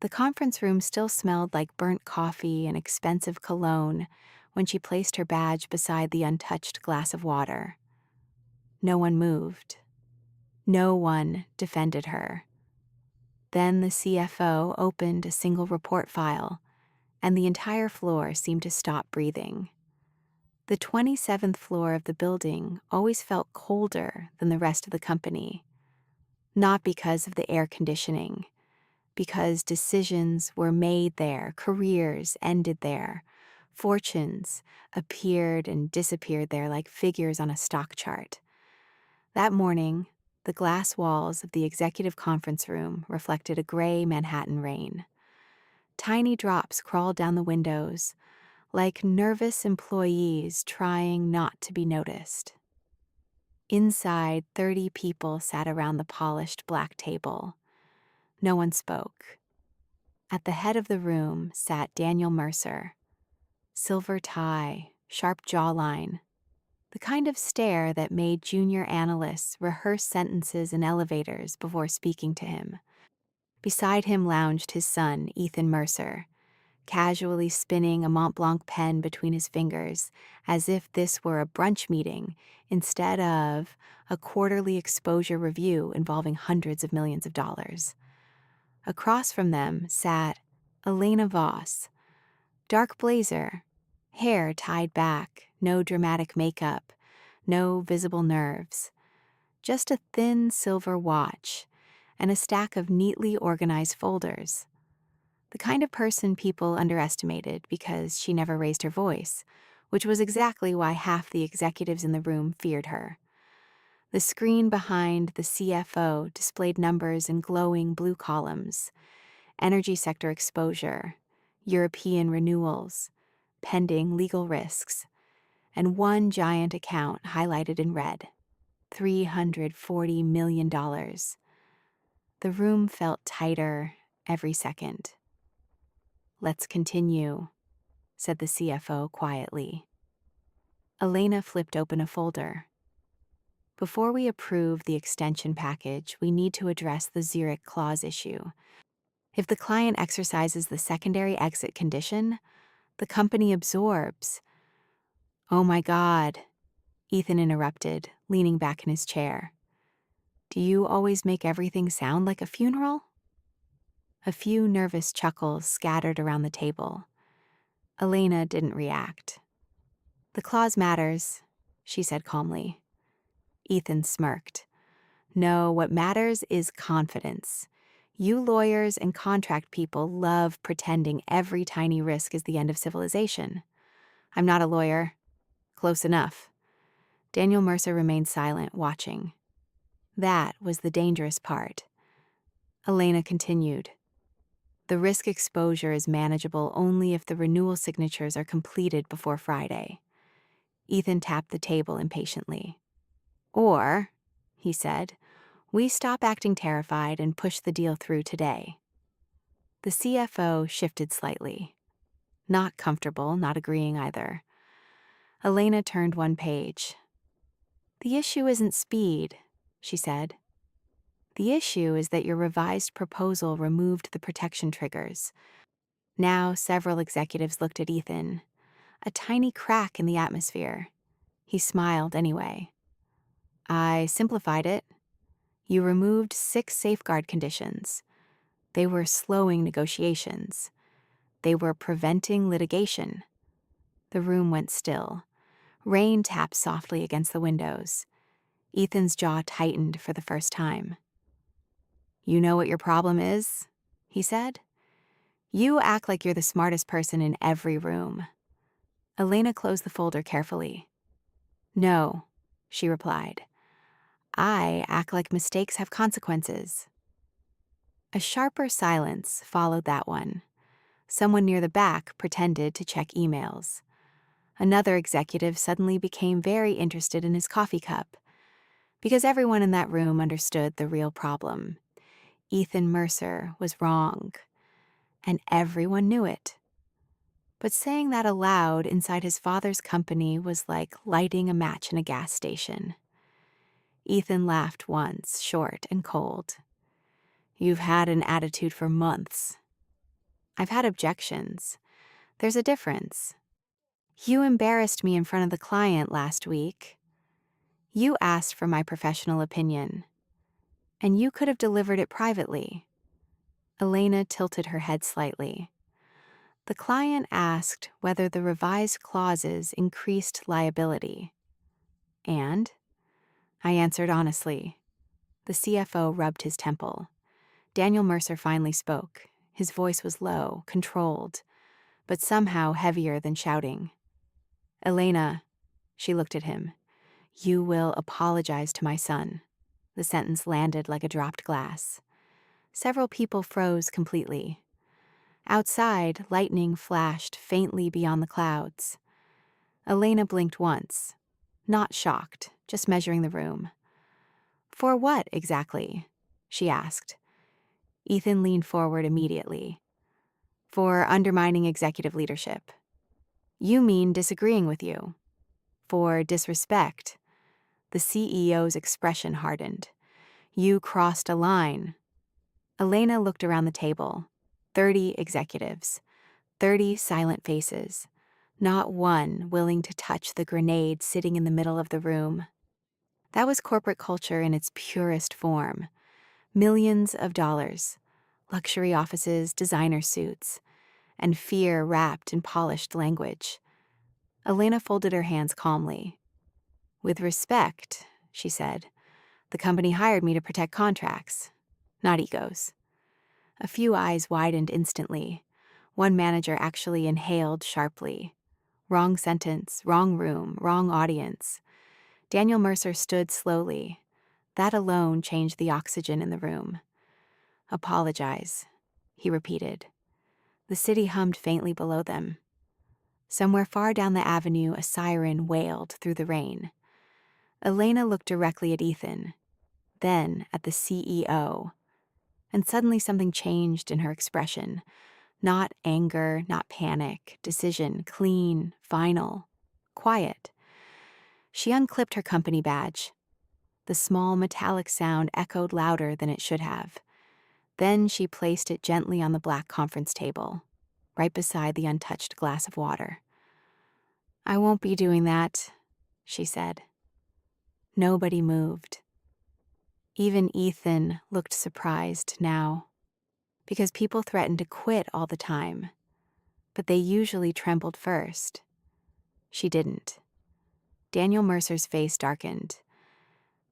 The conference room still smelled like burnt coffee and expensive cologne when she placed her badge beside the untouched glass of water. No one moved. No one defended her. Then the CFO opened a single report file, and the entire floor seemed to stop breathing. The 27th floor of the building always felt colder than the rest of the company, not because of the air conditioning, because decisions were made there, careers ended there, fortunes appeared and disappeared there like figures on a stock chart. That morning, the glass walls of the executive conference room reflected a gray Manhattan rain. Tiny drops crawled down the windows, like nervous employees trying not to be noticed. Inside, 30 people sat around the polished black table. No one spoke. At the head of the room sat Daniel Mercer. Silver tie, sharp jawline, the kind of stare that made junior analysts rehearse sentences in elevators before speaking to him. Beside him lounged his son, Ethan Mercer, casually spinning a Mont Blanc pen between his fingers as if this were a brunch meeting instead of a quarterly exposure review involving hundreds of millions of dollars. Across from them sat Elena Voss, dark blazer, hair tied back, no dramatic makeup, no visible nerves, just a thin silver watch and a stack of neatly organized folders. The kind of person people underestimated because she never raised her voice, which was exactly why half the executives in the room feared her. The screen behind the CFO displayed numbers in glowing blue columns: energy sector exposure, European renewals, pending legal risks, and one giant account highlighted in red: $340 million. The room felt tighter every second. "Let's continue," said the CFO quietly. Elena flipped open a folder. "Before we approve the extension package, we need to address the Zurich clause issue. If the client exercises the secondary exit condition, the company absorbs." "Oh my God," Ethan interrupted, leaning back in his chair. "Do you always make everything sound like a funeral?" A few nervous chuckles scattered around the table. Elena didn't react. "The clause matters," she said calmly. Ethan smirked. "No, what matters is confidence. You lawyers and contract people love pretending every tiny risk is the end of civilization. I'm not a lawyer." "Close enough." Daniel Mercer remained silent, watching. That was the dangerous part. Elena continued. "The risk exposure is manageable only if the renewal signatures are completed before Friday." Ethan tapped the table impatiently. "Or," he said, "we stop acting terrified and push the deal through today." The CFO shifted slightly. Not comfortable, not agreeing either. Elena turned one page. "The issue isn't speed," she said. "The issue is that your revised proposal removed the protection triggers." Now several executives looked at Ethan. A tiny crack in the atmosphere. He smiled anyway. "I simplified it. You removed 6 safeguard conditions. They were slowing negotiations. They were preventing litigation." The room went still. Rain tapped softly against the windows. Ethan's jaw tightened for the first time. "You know what your problem is?" he said. "You act like you're the smartest person in every room." Elena closed the folder carefully. "No," she replied. "I act like mistakes have consequences." A sharper silence followed that one. Someone near the back pretended to check emails. Another executive suddenly became very interested in his coffee cup, because everyone in that room understood the real problem. Ethan Mercer was wrong, and everyone knew it. But saying that aloud inside his father's company was like lighting a match in a gas station. Ethan laughed once, short and cold. "You've had an attitude for months," I've had objections. There's a difference. You embarrassed me in front of the client last week. You asked for my professional opinion, and you could have delivered it privately. Elena tilted her head slightly. The client asked whether the revised clauses increased liability. And? I answered honestly. The CFO rubbed his temple. Daniel Mercer finally spoke. His voice was low, controlled, but somehow heavier than shouting. Elena, she looked at him, you will apologize to my son. The sentence landed like a dropped glass. Several people froze completely. Outside, lightning flashed faintly beyond the clouds. Elena blinked once, not shocked, just measuring the room. For what, exactly? She asked. Ethan leaned forward immediately. For undermining executive leadership. You mean disagreeing with you. For disrespect. The CEO's expression hardened. You crossed a line. Elena looked around the table. 30 executives. 30 silent faces. Not one willing to touch the grenade sitting in the middle of the room. That was corporate culture in its purest form. Millions of dollars. Luxury offices, designer suits. And fear wrapped in polished language. Elena folded her hands calmly. With respect, she said, the company hired me to protect contracts, not egos. A few eyes widened instantly. One manager actually inhaled sharply. Wrong sentence, wrong room, wrong audience. Daniel Mercer stood slowly. That alone changed the oxygen in the room. Apologize, he repeated. The city hummed faintly below them. Somewhere far down the avenue, a siren wailed through the rain. Elena looked directly at Ethan, then at the CEO, and suddenly something changed in her expression. Not anger, not panic, decision, clean, final, quiet. She unclipped her company badge. The small metallic sound echoed louder than it should have. Then she placed it gently on the black conference table, right beside the untouched glass of water. I won't be doing that, she said. Nobody moved. Even Ethan looked surprised now, because people threatened to quit all the time, but they usually trembled first. She didn't. Daniel Mercer's face darkened.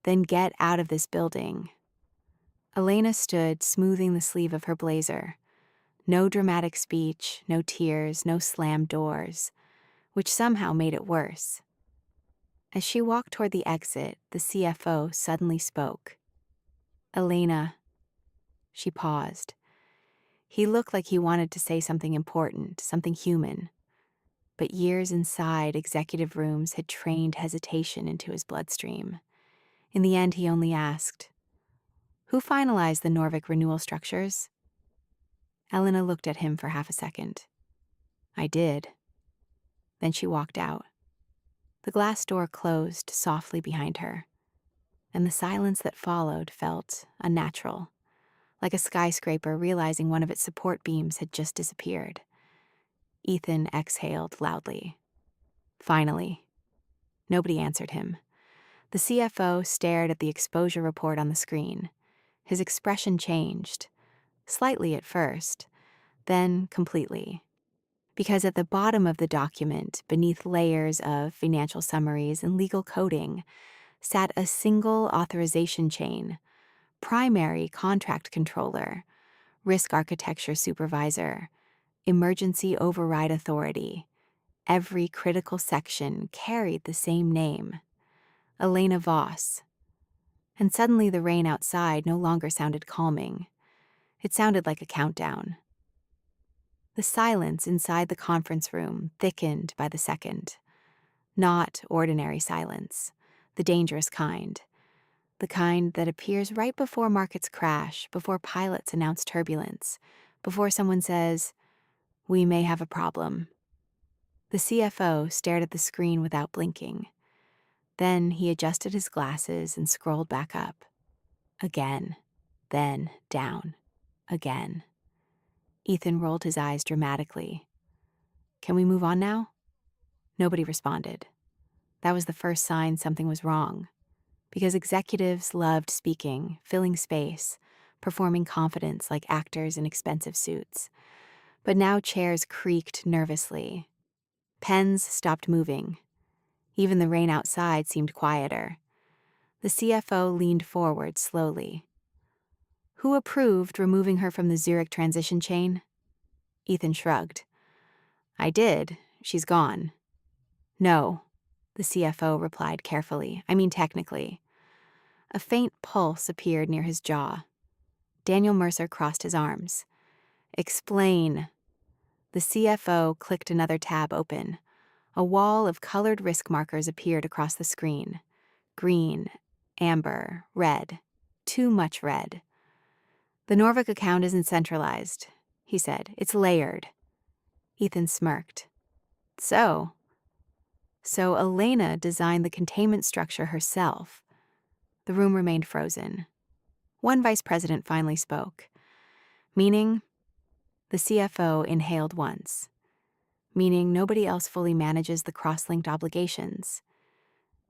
Then get out of this building. Elena stood, smoothing the sleeve of her blazer. No dramatic speech, no tears, no slammed doors, which somehow made it worse. As she walked toward the exit, the CFO suddenly spoke. Elena. She paused. He looked like he wanted to say something important, something human. But years inside executive rooms had trained hesitation into his bloodstream. In the end, he only asked, Who finalized the Norvik renewal structures? Elena looked at him for half a second. I did. Then she walked out. The glass door closed softly behind her, and the silence that followed felt unnatural, like a skyscraper realizing one of its support beams had just disappeared. Ethan exhaled loudly. Finally. Nobody answered him. The CFO stared at the exposure report on the screen. His expression changed, slightly at first, then completely. Because at the bottom of the document, beneath layers of financial summaries and legal coding, sat a single authorization chain: primary contract controller, risk architecture supervisor, emergency override authority. Every critical section carried the same name, Elena Voss. And suddenly the rain outside no longer sounded calming. It sounded like a countdown. The silence inside the conference room thickened by the second. Not ordinary silence, the dangerous kind. The kind that appears right before markets crash, before pilots announce turbulence, before someone says, we may have a problem. The CFO stared at the screen without blinking. Then he adjusted his glasses and scrolled back up. Again, then down, again. Ethan rolled his eyes dramatically. Can we move on now? Nobody responded. That was the first sign something was wrong, because executives loved speaking, filling space, performing confidence like actors in expensive suits. But now chairs creaked nervously. Pens stopped moving. Even the rain outside seemed quieter. The CFO leaned forward slowly. Who approved removing her from the Zurich transition chain? Ethan shrugged. I did. She's gone. No, the CFO replied carefully. I mean technically. A faint pulse appeared near his jaw. Daniel Mercer crossed his arms. Explain. The CFO clicked another tab open. A wall of colored risk markers appeared across the screen. Green, amber, red. Too much red. The Norvik account isn't centralized, he said. It's layered. Ethan smirked. So Elena designed the containment structure herself. The room remained frozen. One vice president finally spoke. Meaning? The CFO inhaled once. Meaning nobody else fully manages the cross-linked obligations.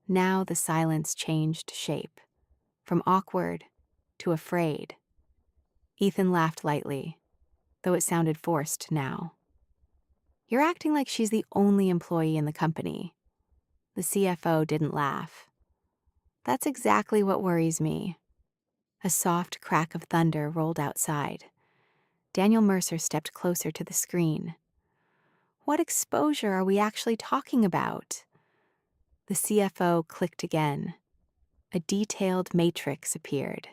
Now the silence changed shape, from awkward to afraid. Ethan laughed lightly, though it sounded forced now. You're acting like she's the only employee in the company. The CFO didn't laugh. That's exactly what worries me. A soft crack of thunder rolled outside. Daniel Mercer stepped closer to the screen. What exposure are we actually talking about? The CFO clicked again. A detailed matrix appeared.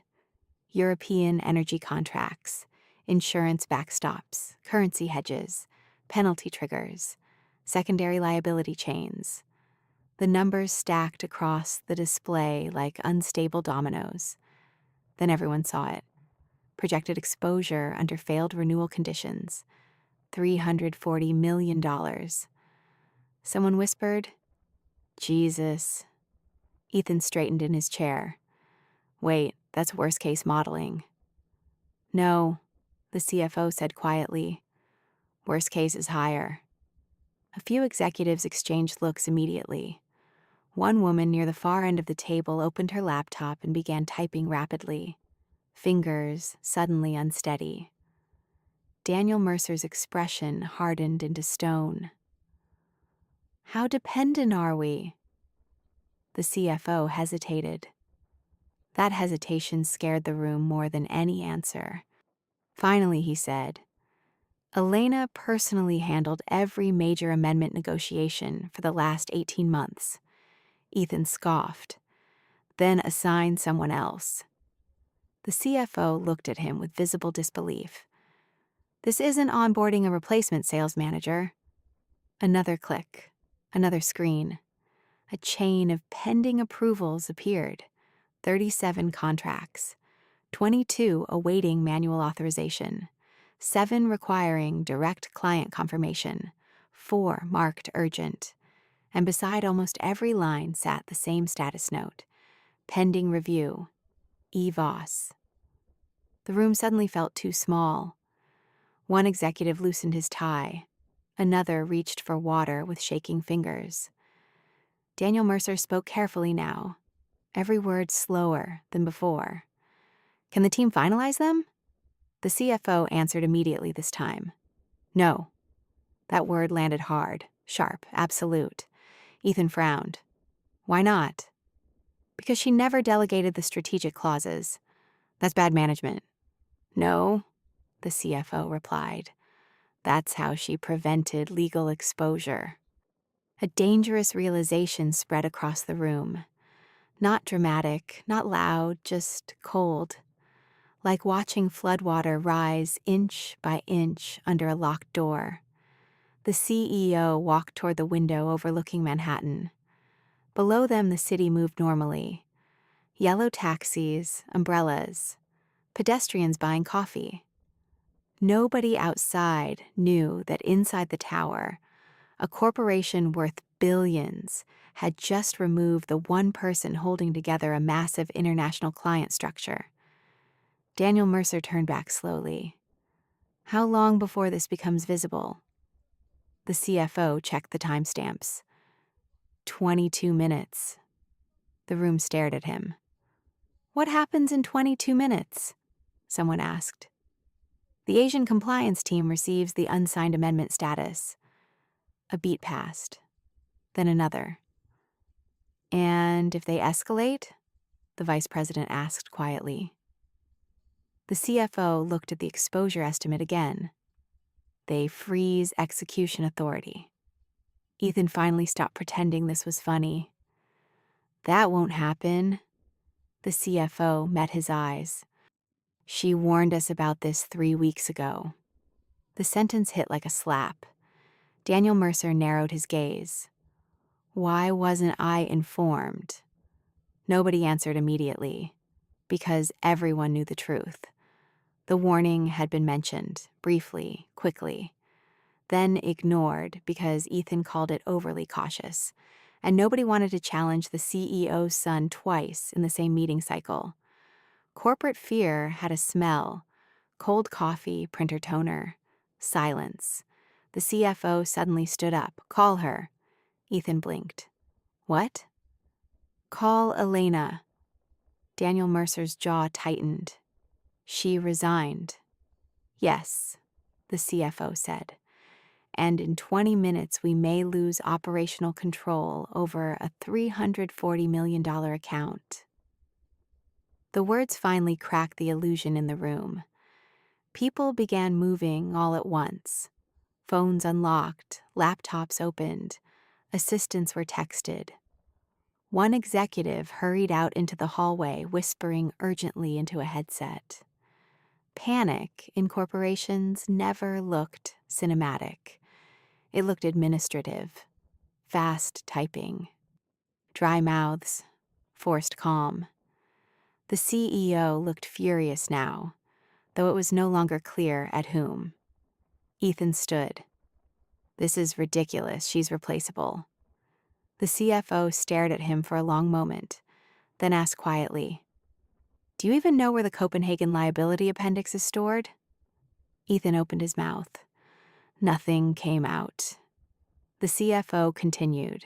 European energy contracts, insurance backstops, currency hedges, penalty triggers, secondary liability chains. The numbers stacked across the display like unstable dominoes. Then everyone saw it. Projected exposure under failed renewal conditions. $340 million. Someone whispered, Jesus. Ethan straightened in his chair. Wait, that's worst-case modeling. No, the CFO said quietly. Worst case is higher. A few executives exchanged looks immediately. One woman near the far end of the table opened her laptop and began typing rapidly, fingers suddenly unsteady. Daniel Mercer's expression hardened into stone. How dependent are we? The CFO hesitated. That hesitation scared the room more than any answer. Finally, he said, Elena personally handled every major amendment negotiation for the last 18 months. Ethan scoffed, then assigned someone else. The CFO looked at him with visible disbelief. This isn't onboarding a replacement sales manager. Another click, another screen. A chain of pending approvals appeared. 37 contracts, 22 awaiting manual authorization, 7 requiring direct client confirmation, 4 marked urgent. And beside almost every line sat the same status note, pending review, EVOS. The room suddenly felt too small. One executive loosened his tie. Another reached for water with shaking fingers. Daniel Mercer spoke carefully now, every word slower than before. Can the team finalize them? The CFO answered immediately this time. No. That word landed hard, sharp, absolute. Ethan frowned. Why not? Because she never delegated the strategic clauses. That's bad management. No, the CFO replied. That's how she prevented legal exposure. A dangerous realization spread across the room. Not dramatic, not loud, just cold. Like watching floodwater rise inch by inch under a locked door. The CEO walked toward the window overlooking Manhattan. Below them, the city moved normally. Yellow taxis, umbrellas, pedestrians buying coffee. Nobody outside knew that inside the tower, a corporation worth billions had just removed the one person holding together a massive international client structure. Daniel Mercer turned back slowly. How long before this becomes visible? The CFO checked the timestamps. 22 minutes. The room stared at him. What happens in 22 minutes? Someone asked. The Asian compliance team receives the unsigned amendment status. A beat passed. Then another. And if they escalate? The vice president asked quietly. The CFO looked at the exposure estimate again. They freeze execution authority. Ethan finally stopped pretending this was funny. That won't happen. The CFO met his eyes. She warned us about this 3 weeks ago. The sentence hit like a slap. Daniel Mercer narrowed his gaze. Why wasn't I informed? Nobody answered immediately, because everyone knew the truth. The warning had been mentioned, briefly, quickly, then ignored because Ethan called it overly cautious, and nobody wanted to challenge the CEO's son twice in the same meeting cycle. Corporate fear had a smell: cold coffee, printer toner, silence. The CFO suddenly stood up. Call her. Ethan blinked. What? Call Elena. Daniel Mercer's jaw tightened. She resigned. Yes, the CFO said. And in 20 minutes we may lose operational control over a $340 million account. The words finally cracked the illusion in the room. People began moving all at once. Phones unlocked, laptops opened, assistants were texted. One executive hurried out into the hallway, whispering urgently into a headset. Panic in corporations never looked cinematic. It looked administrative, fast typing, dry mouths, forced calm. The CEO looked furious now, though it was no longer clear at whom. Ethan stood. This is ridiculous. She's replaceable. The CFO stared at him for a long moment, then asked quietly, Do you even know where the Copenhagen liability appendix is stored? Ethan opened his mouth. Nothing came out. The CFO continued.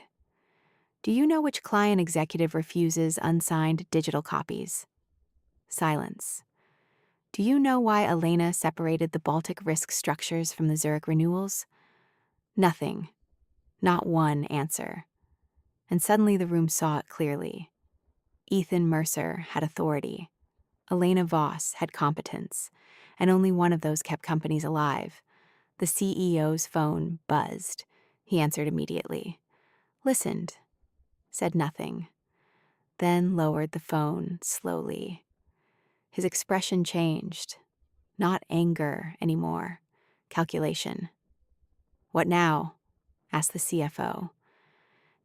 Do you know which client executive refuses unsigned digital copies? Silence. Do you know why Elena separated the Baltic risk structures from the Zurich renewals? Nothing. Not one answer. And suddenly the room saw it clearly. Ethan Mercer had authority. Elena Voss had competence, and only one of those kept companies alive. The CEO's phone buzzed. He answered immediately. Listened. Said nothing. Then lowered the phone slowly. His expression changed. Not anger anymore. Calculation. What now? Asked the CFO.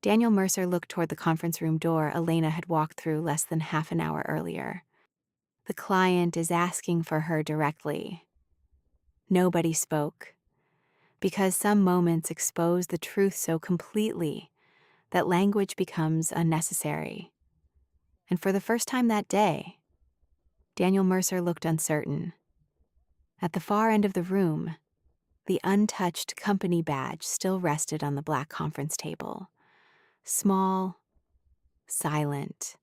Daniel Mercer looked toward the conference room door Elena had walked through less than half an hour earlier. The client is asking for her directly. Nobody spoke, because some moments expose the truth so completely that language becomes unnecessary. And for the first time that day, Daniel Mercer looked uncertain. At the far end of the room, the untouched company badge still rested on the black conference table. Small, silent,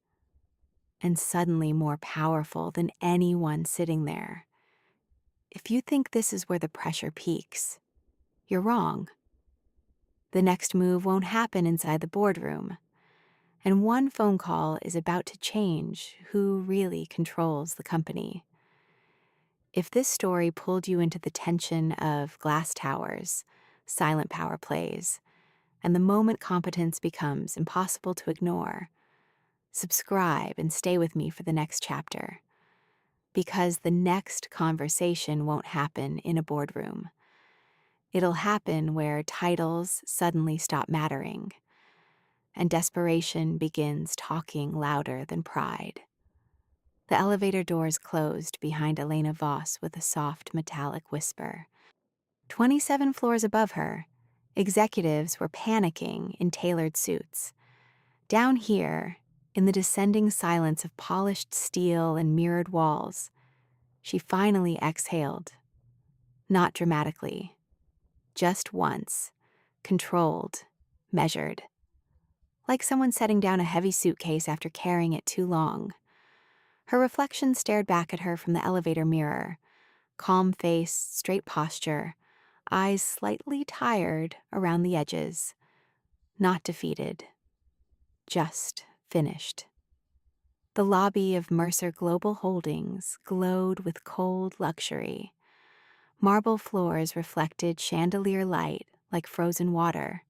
and suddenly more powerful than anyone sitting there. If you think this is where the pressure peaks, you're wrong. The next move won't happen inside the boardroom, and one phone call is about to change who really controls the company. If this story pulled you into the tension of glass towers, silent power plays, and the moment competence becomes impossible to ignore, subscribe and stay with me for the next chapter. Because the next conversation won't happen in a boardroom. It'll happen where titles suddenly stop mattering, and desperation begins talking louder than pride. The elevator doors closed behind Elena Voss with a soft metallic whisper. 27 floors above her, executives were panicking in tailored suits. Down here, in the descending silence of polished steel and mirrored walls, she finally exhaled. Not dramatically. Just once. Controlled. Measured. Like someone setting down a heavy suitcase after carrying it too long. Her reflection stared back at her from the elevator mirror. Calm face, straight posture, eyes slightly tired around the edges. Not defeated. Just finished. The lobby of Mercer Global Holdings glowed with cold luxury. Marble floors reflected chandelier light like frozen water.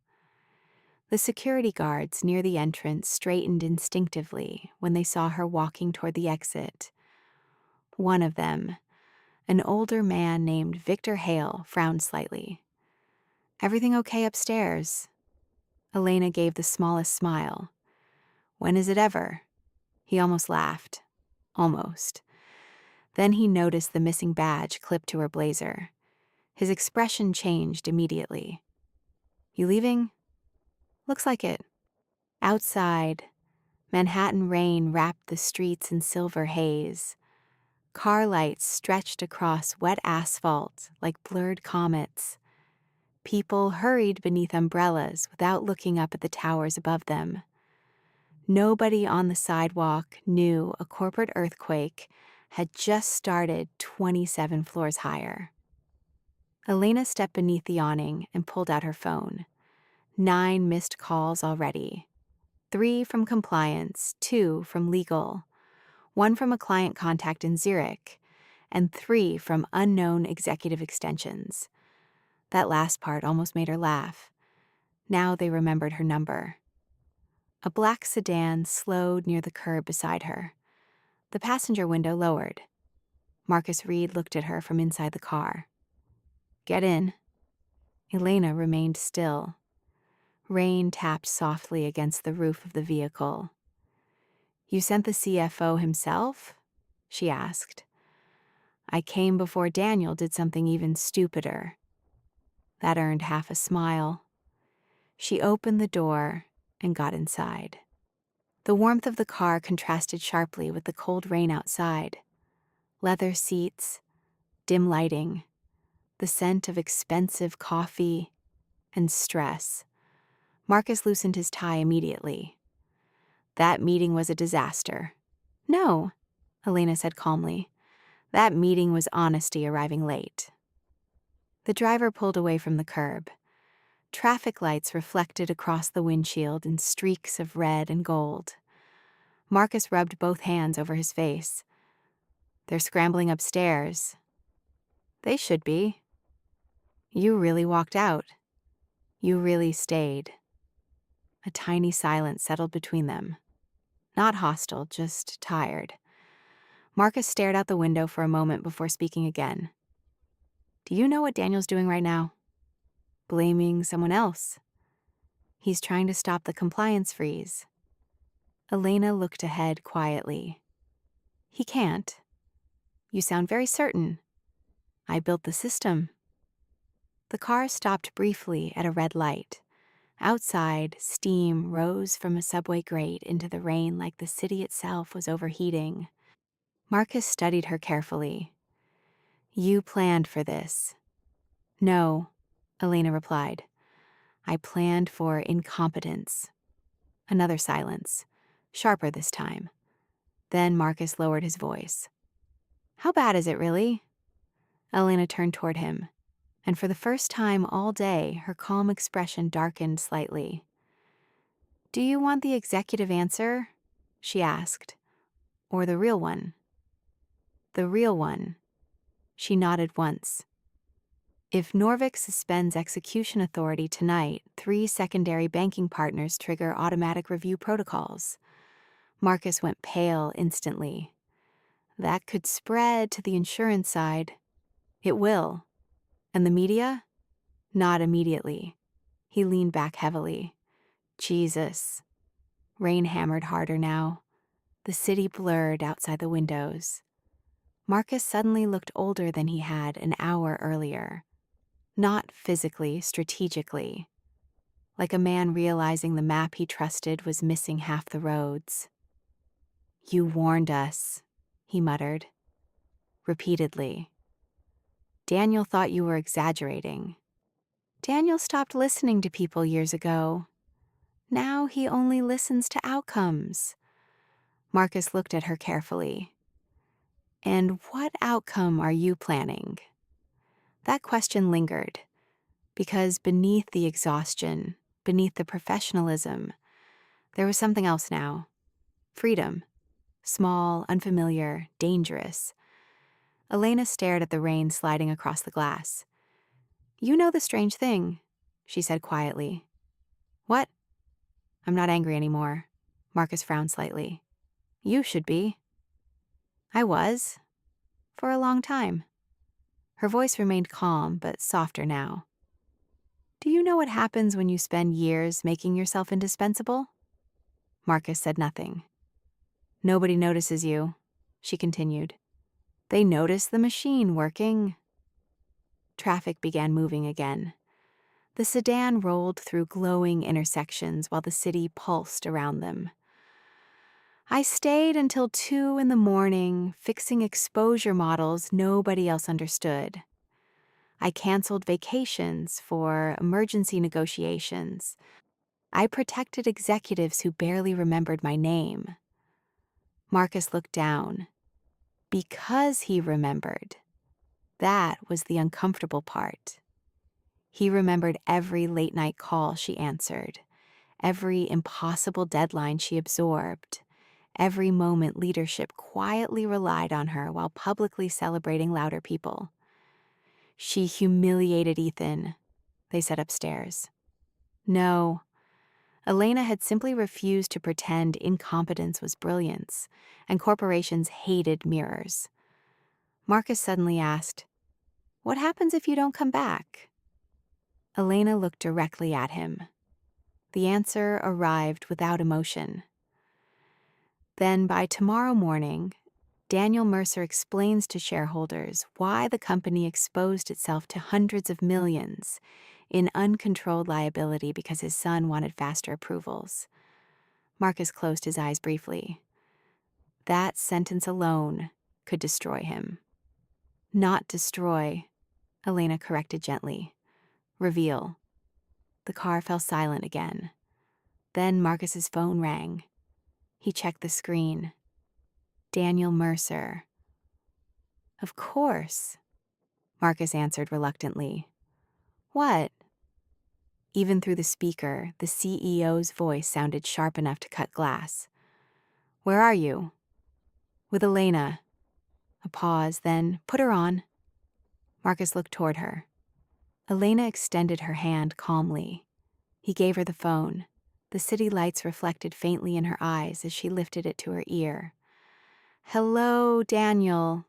The security guards near the entrance straightened instinctively when they saw her walking toward the exit. One of them, an older man named Victor Hale, frowned slightly. "Everything okay upstairs?" Elena gave the smallest smile. "When is it ever?" He almost laughed. Almost. Then he noticed the missing badge clipped to her blazer. His expression changed immediately. "You leaving?" "Looks like it." Outside, Manhattan rain wrapped the streets in silver haze. Car lights stretched across wet asphalt like blurred comets. People hurried beneath umbrellas without looking up at the towers above them. Nobody on the sidewalk knew a corporate earthquake had just started 27 floors higher. Elena stepped beneath the awning and pulled out her phone. 9 missed calls already. 3 from compliance, 2 from legal, 1 from a client contact in Zurich, and 3 from unknown executive extensions. That last part almost made her laugh. Now they remembered her number. A black sedan slowed near the curb beside her. The passenger window lowered. Marcus Reed looked at her from inside the car. "Get in." Elena remained still. Rain tapped softly against the roof of the vehicle. "You sent the CFO himself?" she asked. "I came before Daniel did something even stupider." That earned half a smile. She opened the door and got inside. The warmth of the car contrasted sharply with the cold rain outside. Leather seats, dim lighting, the scent of expensive coffee, and stress. Marcus loosened his tie immediately. "That meeting was a disaster." "No," Elena said calmly. "That meeting was honesty arriving late." The driver pulled away from the curb. Traffic lights reflected across the windshield in streaks of red and gold. Marcus rubbed both hands over his face. "They're scrambling upstairs." "They should be." "You really walked out. You really stayed." A tiny silence settled between them. Not hostile, just tired. Marcus stared out the window for a moment before speaking again. "Do you know what Daniel's doing right now?" "Blaming someone else." "He's trying to stop the compliance freeze." Elena looked ahead quietly. "He can't." "You sound very certain." "I built the system." The car stopped briefly at a red light. Outside, steam rose from a subway grate into the rain like the city itself was overheating. Marcus studied her carefully. "You planned for this." "No," Elena replied. "I planned for incompetence." Another silence, sharper this time. Then Marcus lowered his voice. "How bad is it, really?" Elena turned toward him, and for the first time all day, her calm expression darkened slightly. "Do you want the executive answer?" she asked. "Or the real one?" "The real one." She nodded once. "If Norvik suspends execution authority tonight, 3 secondary banking partners trigger automatic review protocols." Marcus went pale instantly. "That could spread to the insurance side." "It will." "And the media?" "Not immediately." He leaned back heavily. "Jesus." Rain hammered harder now. The city blurred outside the windows. Marcus suddenly looked older than he had an hour earlier. Not physically, strategically. Like a man realizing the map he trusted was missing half the roads. "You warned us," he muttered. Repeatedly. Daniel thought you were exaggerating. Daniel stopped listening to people years ago. Now he only listens to outcomes. Marcus looked at her carefully. And what outcome are you planning? That question lingered, because beneath the exhaustion, beneath the professionalism, there was something else now. Freedom. Small, unfamiliar, dangerous. Elena stared at the rain sliding across the glass. You know the strange thing, she said quietly. What? I'm not angry anymore. Marcus frowned slightly. You should be. I was. For a long time. Her voice remained calm, but softer now. Do you know what happens when you spend years making yourself indispensable? Marcus said nothing. Nobody notices you, she continued. They notice the machine working. Traffic began moving again. The sedan rolled through glowing intersections while the city pulsed around them. I stayed until 2 a.m, fixing exposure models nobody else understood. I canceled vacations for emergency negotiations. I protected executives who barely remembered my name. Marcus looked down. Because he remembered. That was the uncomfortable part. He remembered every late-night call she answered, every impossible deadline she absorbed, every moment leadership quietly relied on her while publicly celebrating louder people. She humiliated Ethan, they said upstairs. No, Elena had simply refused to pretend incompetence was brilliance, and corporations hated mirrors. Marcus suddenly asked, "What happens if you don't come back?" Elena looked directly at him. The answer arrived without emotion. Then by tomorrow morning, Daniel Mercer explains to shareholders why the company exposed itself to hundreds of millions in uncontrolled liability because his son wanted faster approvals. Marcus closed his eyes briefly. That sentence alone could destroy him. Not destroy, Elena corrected gently. Reveal. The car fell silent again. Then Marcus's phone rang. He checked the screen. Daniel Mercer. Of course, Marcus answered reluctantly. What? Even through the speaker, the CEO's voice sounded sharp enough to cut glass. Where are you? With Elena. A pause, then put her on. Marcus looked toward her. Elena extended her hand calmly. He gave her the phone. The city lights reflected faintly in her eyes as she lifted it to her ear. Hello, Daniel.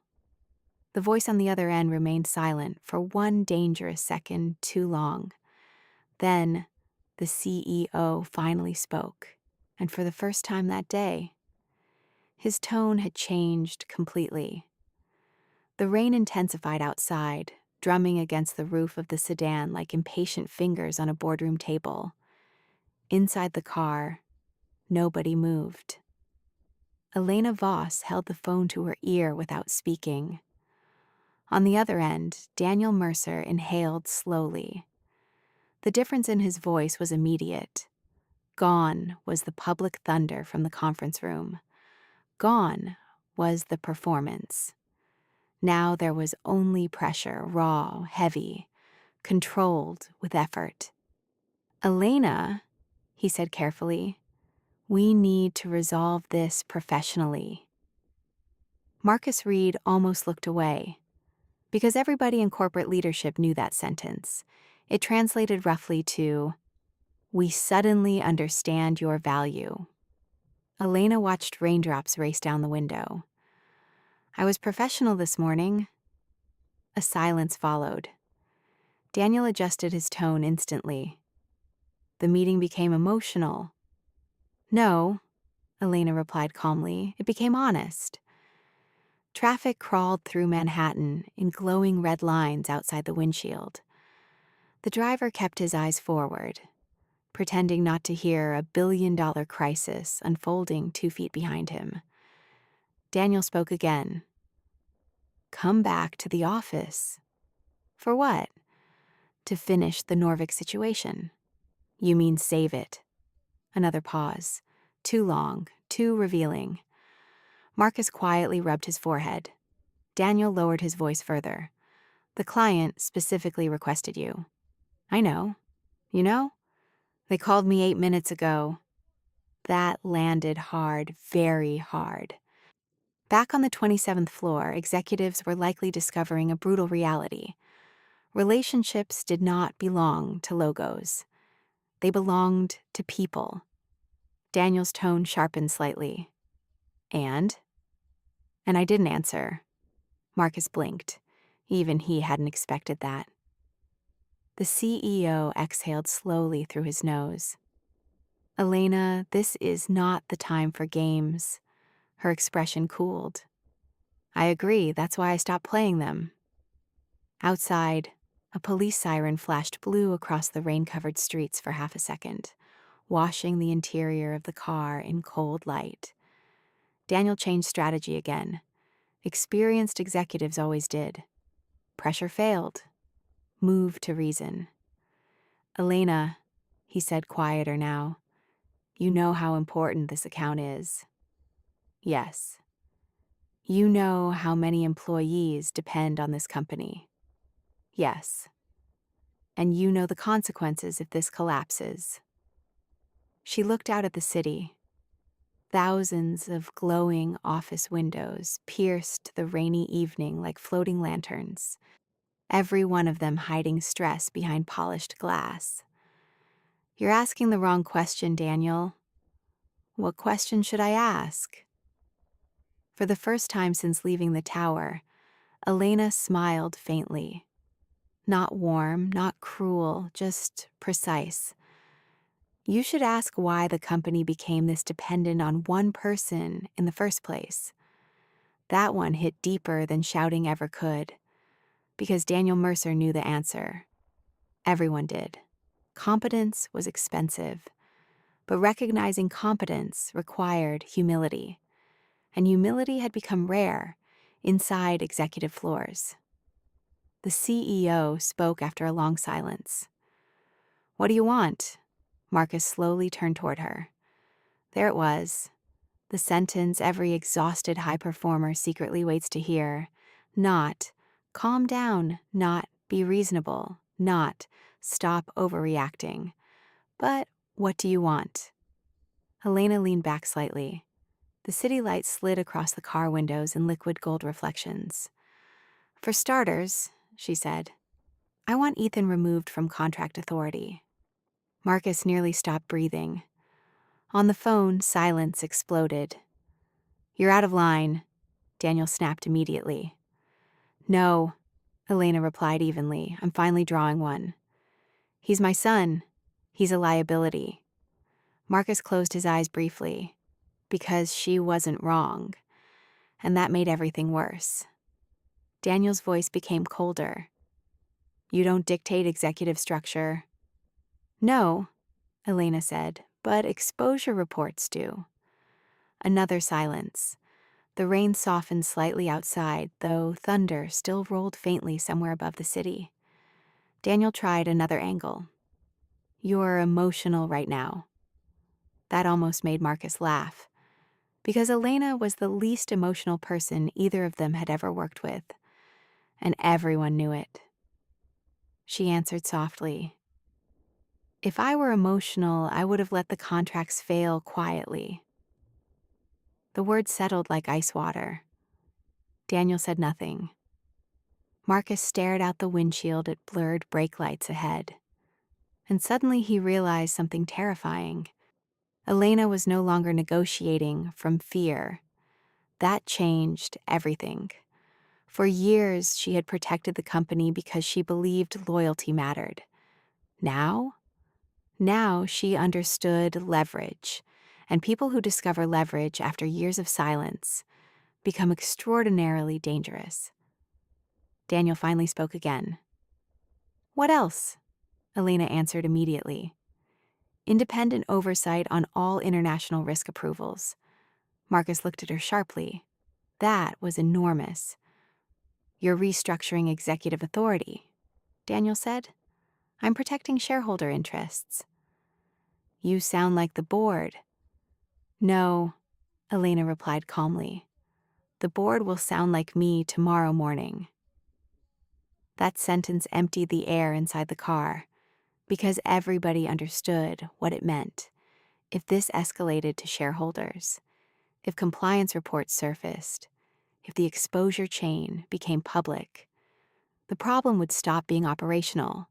The voice on the other end remained silent for one dangerous second too long. Then, the CEO finally spoke, and for the first time that day, his tone had changed completely. The rain intensified outside, drumming against the roof of the sedan like impatient fingers on a boardroom table. Inside the car, nobody moved. Elena Voss held the phone to her ear without speaking. On the other end, Daniel Mercer inhaled slowly. The difference in his voice was immediate. Gone was the public thunder from the conference room. Gone was the performance. Now there was only pressure, raw, heavy, controlled with effort. Elena, he said carefully, we need to resolve this professionally. Marcus Reed almost looked away. Because everybody in corporate leadership knew that sentence. It translated roughly to, we suddenly understand your value. Elena watched raindrops race down the window. I was professional this morning. A silence followed. Daniel adjusted his tone instantly. The meeting became emotional. No, Elena replied calmly, it became honest. Traffic crawled through Manhattan in glowing red lines outside the windshield. The driver kept his eyes forward, pretending not to hear a billion-dollar crisis unfolding 2 feet behind him. Daniel spoke again. Come back to the office. For what? To finish the Norvik situation. You mean save it. Another pause. Too long, too revealing. Marcus quietly rubbed his forehead. Daniel lowered his voice further. The client specifically requested you. I know. You know? They called me 8 minutes ago. That landed hard, very hard. Back on the 27th floor, executives were likely discovering a brutal reality. Relationships did not belong to logos. They belonged to people. Daniel's tone sharpened slightly. And? And I didn't answer. Marcus blinked. Even he hadn't expected that. The CEO exhaled slowly through his nose. Elena, this is not the time for games. Her expression cooled. I agree, that's why I stopped playing them. Outside, a police siren flashed blue across the rain-covered streets for half a second, washing the interior of the car in cold light. Daniel changed strategy again. Experienced executives always did. Pressure failed. Move to reason. Elena, he said quieter now, you know how important this account is. Yes. You know how many employees depend on this company. Yes. And you know the consequences if this collapses. She looked out at the city. Thousands of glowing office windows pierced the rainy evening like floating lanterns, every one of them hiding stress behind polished glass. You're asking the wrong question, Daniel. What question should I ask? For the first time since leaving the tower, Elena smiled faintly. Not warm, not cruel, just precise. You should ask why the company became this dependent on one person in the first place. That one hit deeper than shouting ever could, because Daniel Mercer knew the answer. Everyone did. Competence was expensive, but recognizing competence required humility, and humility had become rare inside executive floors. The CEO spoke after a long silence. What do you want? Marcus slowly turned toward her. There it was, the sentence every exhausted high performer secretly waits to hear. Not, calm down, not, be reasonable, not, stop overreacting. But what do you want? Helena leaned back slightly. The city lights slid across the car windows in liquid gold reflections. For starters, she said, I want Ethan removed from contract authority. Marcus nearly stopped breathing. On the phone, silence exploded. You're out of line, Daniel snapped immediately. No, Elena replied evenly. I'm finally drawing one. He's my son. He's a liability. Marcus closed his eyes briefly. Because she wasn't wrong. And that made everything worse. Daniel's voice became colder. You don't dictate executive structure. No, Elena said, but exposure reports do. Another silence. The rain softened slightly outside, though thunder still rolled faintly somewhere above the city. Daniel tried another angle. You're emotional right now. That almost made Marcus laugh, because Elena was the least emotional person either of them had ever worked with, and everyone knew it. She answered softly, If I were emotional, I would have let the contracts fail quietly. The words settled like ice water. Daniel said nothing. Marcus stared out the windshield at blurred brake lights ahead. And suddenly he realized something terrifying. Elena was no longer negotiating from fear. That changed everything. For years, she had protected the company because she believed loyalty mattered. Now she understood leverage, and people who discover leverage after years of silence become extraordinarily dangerous. Daniel finally spoke again. What else? Elena answered immediately. Independent oversight on all international risk approvals. Marcus looked at her sharply. That was enormous. You're restructuring executive authority. Daniel said. I'm protecting shareholder interests. You sound like the board. No, Elena replied calmly. The board will sound like me tomorrow morning. That sentence emptied the air inside the car, because everybody understood what it meant. If this escalated to shareholders, if compliance reports surfaced, if the exposure chain became public, the problem would stop being operational.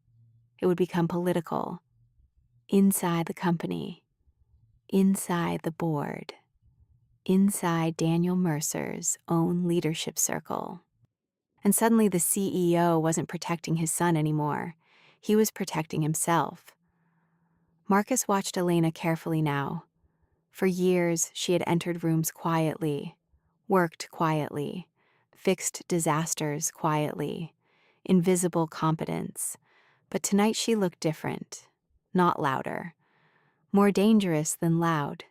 It would become political. Inside the company, inside the board, inside Daniel Mercer's own leadership circle. And suddenly the CEO wasn't protecting his son anymore. He was protecting himself. Marcus watched Elena carefully now. For years, she had entered rooms quietly, worked quietly, fixed disasters quietly, invisible competence. But tonight she looked different, not louder, more dangerous than loud,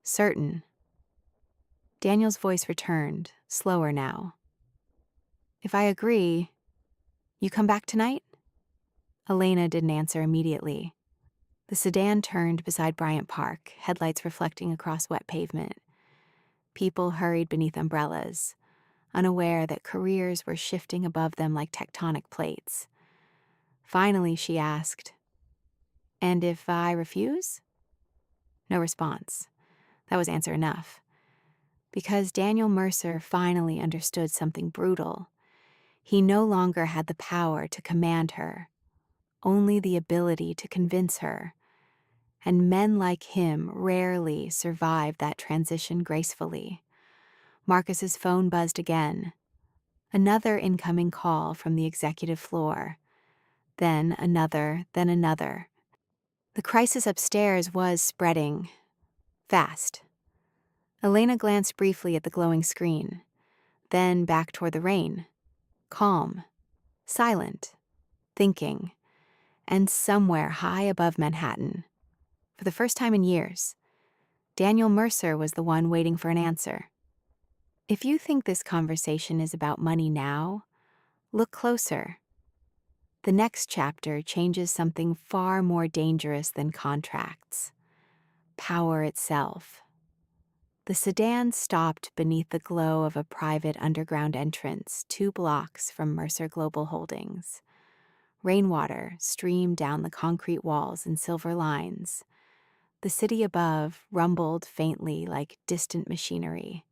certain. Daniel's voice returned, slower now. If I agree, you come back tonight? Elena didn't answer immediately. The sedan turned beside Bryant Park, headlights reflecting across wet pavement. People hurried beneath umbrellas, unaware that careers were shifting above them like tectonic plates. Finally, she asked, "And if I refuse?" No response. That was answer enough. Because Daniel Mercer finally understood something brutal. He no longer had the power to command her, only the ability to convince her. And men like him rarely survive that transition gracefully. Marcus's phone buzzed again. Another incoming call from the executive floor. Then another, then another. The crisis upstairs was spreading. Fast. Elena glanced briefly at the glowing screen, then back toward the rain. Calm. Silent. Thinking. And somewhere high above Manhattan, for the first time in years, Daniel Mercer was the one waiting for an answer. If you think this conversation is about money now, look closer. The next chapter changes something far more dangerous than contracts. Power itself. The sedan stopped beneath the glow of a private underground entrance 2 blocks from Mercer Global Holdings. Rainwater streamed down the concrete walls in silver lines. The city above rumbled faintly like distant machinery.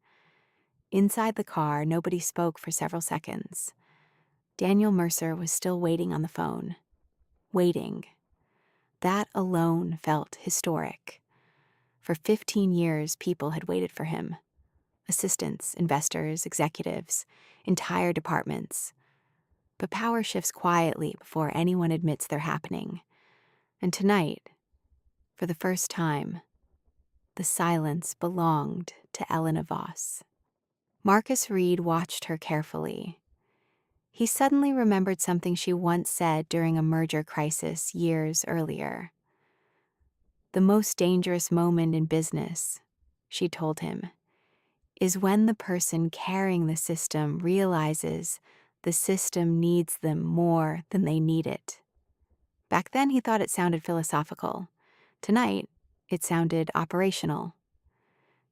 Inside the car, nobody spoke for several seconds. Daniel Mercer was still waiting on the phone. Waiting. That alone felt historic. For 15 years, people had waited for him. Assistants, investors, executives, entire departments. But power shifts quietly before anyone admits they're happening. And tonight, for the first time, the silence belonged to Elena Voss. Marcus Reed watched her carefully. He suddenly remembered something she once said during a merger crisis years earlier. The most dangerous moment in business, she told him, is when the person carrying the system realizes the system needs them more than they need it. Back then, he thought it sounded philosophical. Tonight, it sounded operational.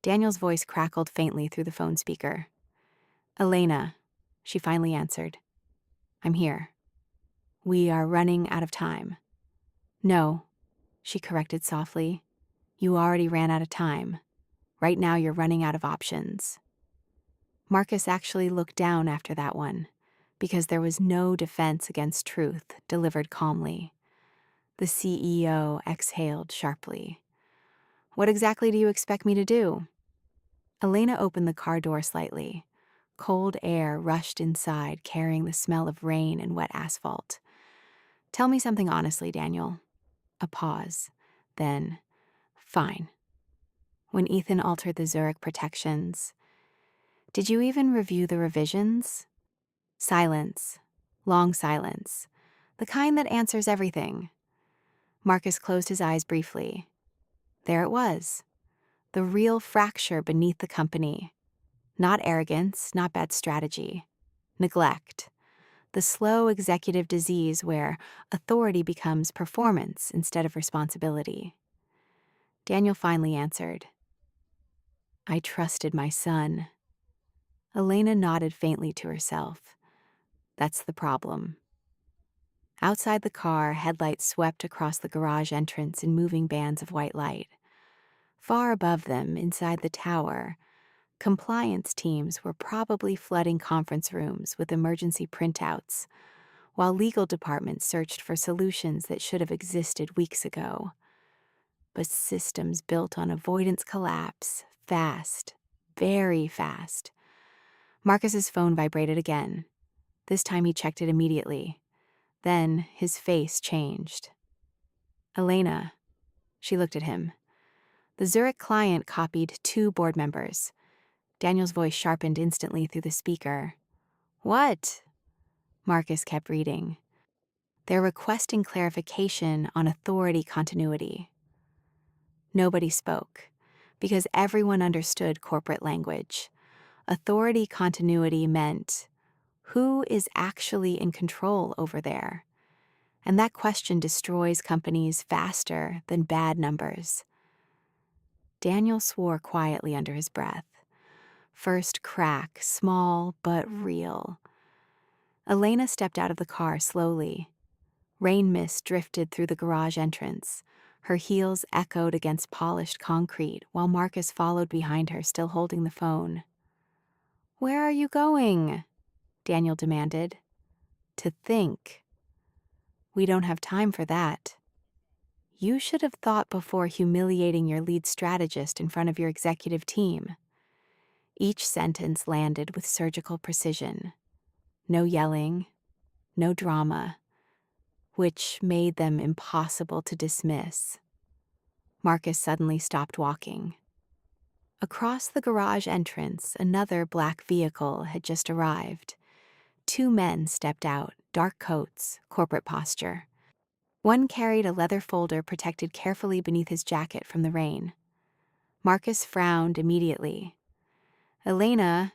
Daniel's voice crackled faintly through the phone speaker. "Elena," she finally answered. "I'm here. We are running out of time." "No," she corrected softly. "You already ran out of time. Right now you're running out of options." Marcus actually looked down after that one, because there was no defense against truth delivered calmly. The CEO exhaled sharply. "What exactly do you expect me to do?" Elena opened the car door slightly. Cold air rushed inside, carrying the smell of rain and wet asphalt. "Tell me something honestly, Daniel." A pause. Then, "Fine. When Ethan altered the Zurich protections, did you even review the revisions?" Silence. Long silence. The kind that answers everything. Marcus closed his eyes briefly. There it was. The real fracture beneath the company. Not arrogance, not bad strategy. Neglect. the slow executive disease where authority becomes performance instead of responsibility. Daniel finally answered, "I trusted my son." Elena nodded faintly to herself. That's the problem. Outside the car, headlights swept across the garage entrance in moving bands of white light. Far above them, inside the tower, compliance teams were probably flooding conference rooms with emergency printouts, while legal departments searched for solutions that should have existed weeks ago. But systems built on avoidance collapse, fast, very fast. Marcus's phone vibrated again. This time he checked it immediately. Then his face changed. "Elena." She looked at him. The Zurich client copied 2 board members. Daniel's voice sharpened instantly through the speaker. "What?" Marcus kept reading. "They're requesting clarification on authority continuity." Nobody spoke, because everyone understood corporate language. Authority continuity meant, who is actually in control over there? And that question destroys companies faster than bad numbers. Daniel swore quietly under his breath. First crack, small but real. Elena stepped out of the car slowly. Rain mist drifted through the garage entrance. Her heels echoed against polished concrete while Marcus followed behind her, still holding the phone. "Where are you going?" Daniel demanded. "To think." "We don't have time for that." "You should have thought before humiliating your lead strategist in front of your executive team." Each sentence landed with surgical precision. No yelling, no drama, which made them impossible to dismiss. Marcus suddenly stopped walking. Across the garage entrance, another black vehicle had just arrived. 2 men stepped out, dark coats, corporate posture. One carried a leather folder protected carefully beneath his jacket from the rain. Marcus frowned immediately. "Elena."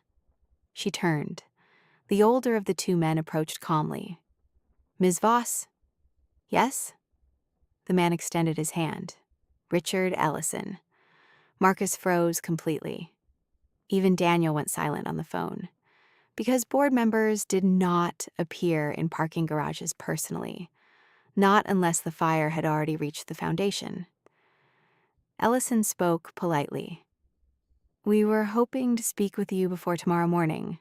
She turned. The older of the 2 men approached calmly. "Ms. Voss?" "Yes?" The man extended his hand. "Richard Ellison." Marcus froze completely. Even Daniel went silent on the phone, because board members did not appear in parking garages personally, not unless the fire had already reached the foundation. Ellison spoke politely. "We were hoping to speak with you before tomorrow morning."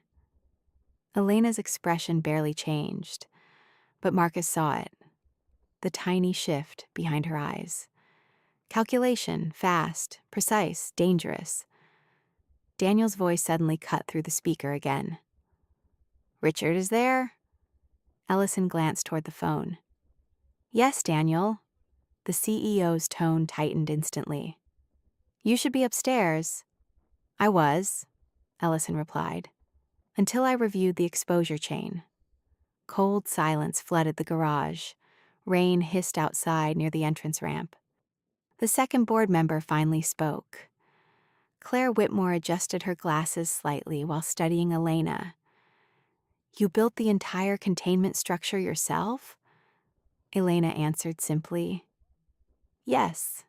Elena's expression barely changed, but Marcus saw it. The tiny shift behind her eyes. Calculation, fast, precise, dangerous. Daniel's voice suddenly cut through the speaker again. "Richard is there?" Ellison glanced toward the phone. "Yes, Daniel." The CEO's tone tightened instantly. "You should be upstairs." "I was," Ellison replied, "until I reviewed the exposure chain." Cold silence flooded the garage. Rain hissed outside near the entrance ramp. The second board member finally spoke. Claire Whitmore adjusted her glasses slightly while studying Elena. "You built the entire containment structure yourself?" Elena answered simply, "Yes."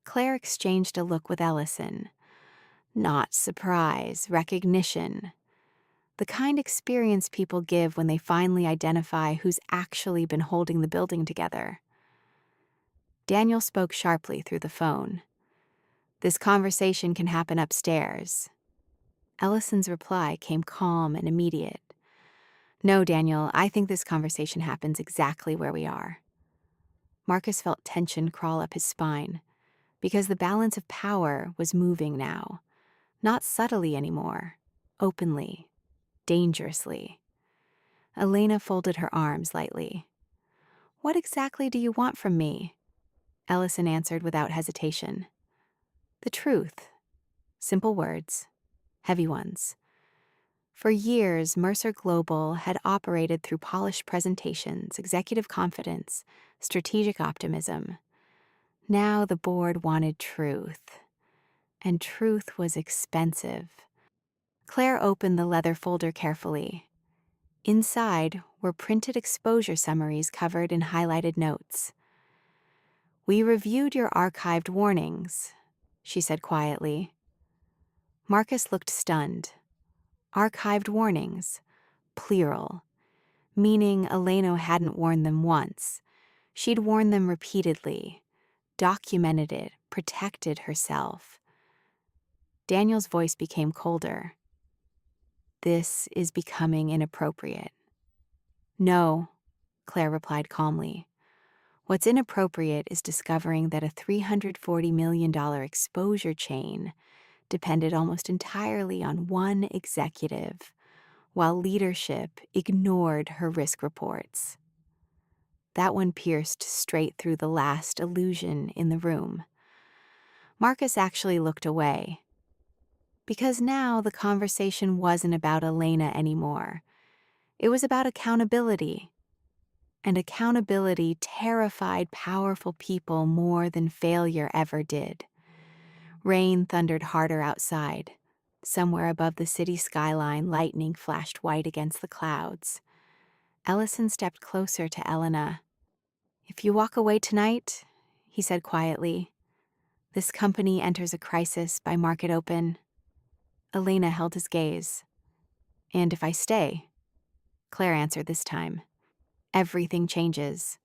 Claire exchanged a look with Ellison. Not surprise, recognition. The kind experience people give when they finally identify who's actually been holding the building together. Daniel spoke sharply through the phone. "This conversation can happen upstairs." Ellison's reply came calm and immediate. "No, Daniel, I think this conversation happens exactly where we are." Marcus felt tension crawl up his spine, because the balance of power was moving now, not subtly anymore, openly, dangerously. Elena folded her arms lightly. "What exactly do you want from me?" Ellison answered without hesitation. "The truth." Simple words, heavy ones. For years, Mercer Global had operated through polished presentations, executive confidence, strategic optimism. Now the board wanted truth, and truth was expensive. Claire opened the leather folder carefully. Inside were printed exposure summaries covered in highlighted notes. "We reviewed your archived warnings," she said quietly. Marcus looked stunned. Archived warnings, plural, meaning Elena hadn't warned them once. She'd warned them repeatedly, documented it, protected herself. Daniel's voice became colder. "This is becoming inappropriate." "No," Claire replied calmly. "What's inappropriate is discovering that a $340 million exposure chain depended almost entirely on one executive, while leadership ignored her risk reports." That one pierced straight through the last illusion in the room. Marcus actually looked away. Because now the conversation wasn't about Elena anymore. It was about accountability. And accountability terrified powerful people more than failure ever did. Rain thundered harder outside. Somewhere above the city skyline, lightning flashed white against the clouds. Ellison stepped closer to Elena. "If you walk away tonight," he said quietly, "this company enters a crisis by market open." Elena held his gaze. "And if I stay?" Claire answered this time. "Everything changes."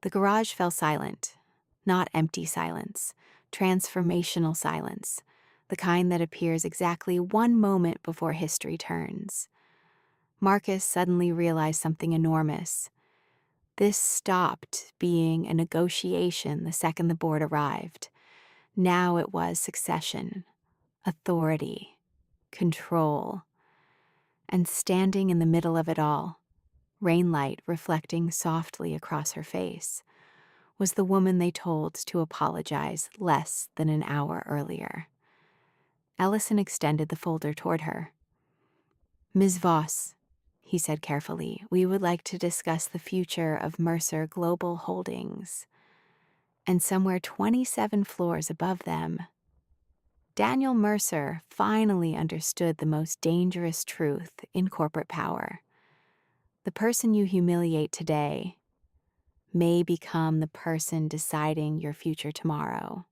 The garage fell silent. Not empty silence. Transformational silence. The kind that appears exactly one moment before history turns. Marcus suddenly realized something enormous. This stopped being a negotiation the second the board arrived. Now it was succession, authority, control. And standing in the middle of it all, rainlight reflecting softly across her face, was the woman they told to apologize less than an hour earlier. Ellison extended the folder toward her. "Ms. Voss," he said carefully, "we would like to discuss the future of Mercer Global Holdings." And somewhere 27 floors above them, Daniel Mercer finally understood the most dangerous truth in corporate power. The person you humiliate today may become the person deciding your future tomorrow.